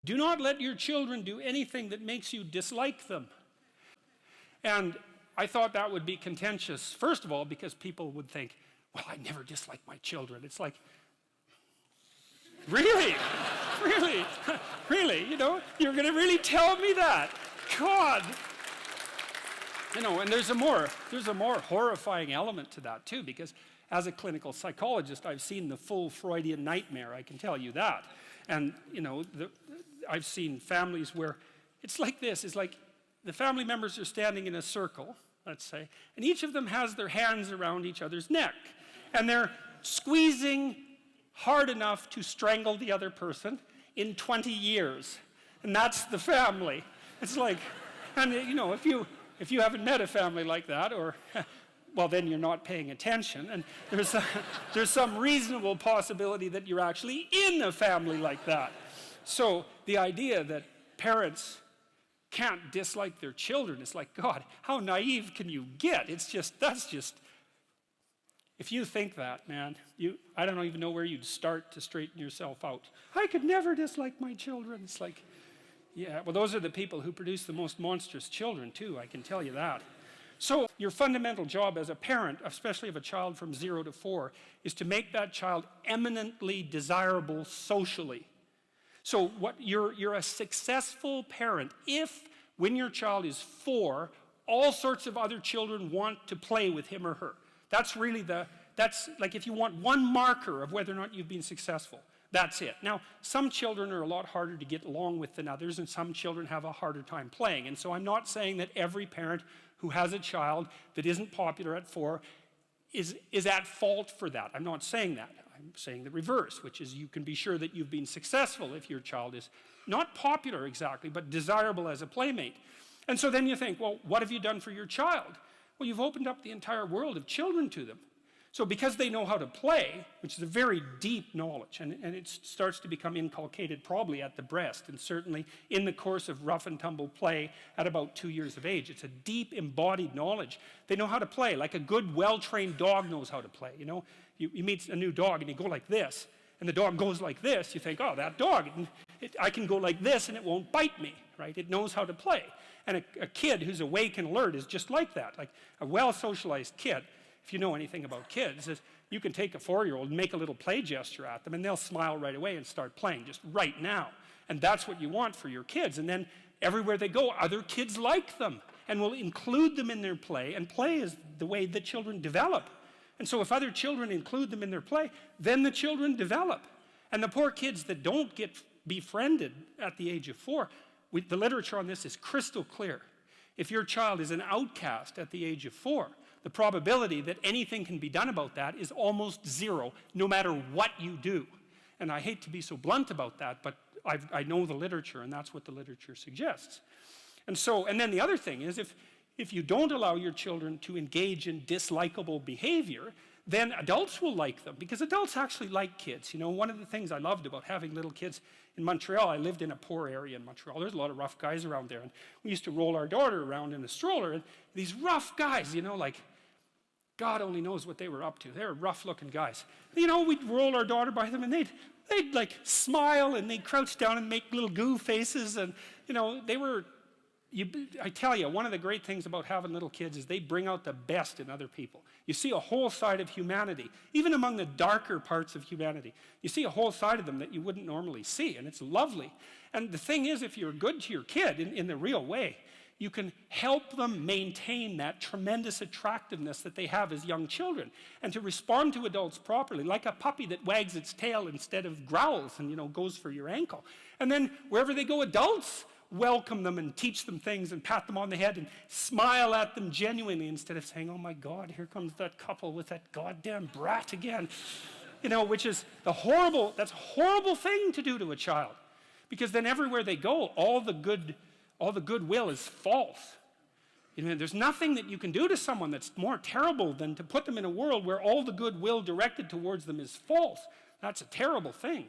Do not let your children do anything that makes you dislike them. And I thought that would be contentious, first of all, because people would think, well, I never dislike my children. It's like, really? Really? Really? You know, you're going to really tell me that? God! You know, and there's a more horrifying element to that too, because as a clinical psychologist, I've seen the full Freudian nightmare, I can tell you that. And, you know, I've seen families where it's like this, it's like the family members are standing in a circle, let's say, and each of them has their hands around each other's neck, and they're squeezing hard enough to strangle the other person in 20 years. And that's the family. It's like, and you know, if you haven't met a family like that, or, well, then you're not paying attention, and there's some reasonable possibility that you're actually in a family like that. So the idea that parents can't dislike their children, it's like, God, how naive can you get? It's just, that's just, if you think that, man, I don't even know where you'd start to straighten yourself out. I could never dislike my children. It's like, yeah, well, those are the people who produce the most monstrous children, too, I can tell you that. So your fundamental job as a parent, especially of a child from 0 to 4, is to make that child eminently desirable socially. So you're a successful parent if, when your child is 4, all sorts of other children want to play with him or her. That's really that's like if you want one marker of whether or not you've been successful. That's it. Now, some children are a lot harder to get along with than others, and some children have a harder time playing. And so I'm not saying that every parent who has a child that isn't popular at 4 is at fault for that. I'm not saying that. I'm saying the reverse, which is you can be sure that you've been successful if your child is not popular exactly, but desirable as a playmate. And so then you think, well, what have you done for your child? Well, you've opened up the entire world of children to them. So because they know how to play, which is a very deep knowledge, and it starts to become inculcated probably at the breast, and certainly in the course of rough and tumble play at about 2 years of age. It's a deep embodied knowledge. They know how to play, like a good well-trained dog knows how to play. You know, you meet a new dog and you go like this, and the dog goes like this, you think, oh, that dog, I can go like this and it won't bite me, right? It knows how to play. And a kid who's awake and alert is just like that, like a well-socialized kid. If you know anything about kids, is you can take a 4-year-old and make a little play gesture at them and they'll smile right away and start playing just right now. And that's what you want for your kids. And then everywhere they go, other kids like them and will include them in their play, and play is the way that children develop. And so if other children include them in their play, then the children develop. And the poor kids that don't get befriended at the age of 4, the literature on this is crystal clear. If your child is an outcast at the age of 4, the probability that anything can be done about that is almost 0, no matter what you do. And I hate to be so blunt about that, but I know the literature, and that's what the literature suggests. And then the other thing is, if you don't allow your children to engage in dislikable behavior, then adults will like them, because adults actually like kids. You know, one of the things I loved about having little kids in Montreal, I lived in a poor area in Montreal. There's a lot of rough guys around there, and we used to roll our daughter around in a stroller, and these rough guys, you know, like, God only knows what they were up to. They were rough-looking guys. You know, we'd roll our daughter by them, and they'd like smile, and they'd crouch down and make little goo faces, and you know, they were. I tell you, one of the great things about having little kids is they bring out the best in other people. You see a whole side of humanity, even among the darker parts of humanity. You see a whole side of them that you wouldn't normally see, and it's lovely. And the thing is, if you're good to your kid in the real way, you can help them maintain that tremendous attractiveness that they have as young children, and to respond to adults properly, like a puppy that wags its tail instead of growls and, you know, goes for your ankle. And then wherever they go, adults welcome them and teach them things and pat them on the head and smile at them genuinely, instead of saying, oh my God, here comes that couple with that goddamn brat again. You know, which is that's a horrible thing to do to a child, because then everywhere they go, all the goodwill is false. You know, there's nothing that you can do to someone that's more terrible than to put them in a world where all the goodwill directed towards them is false. That's a terrible thing.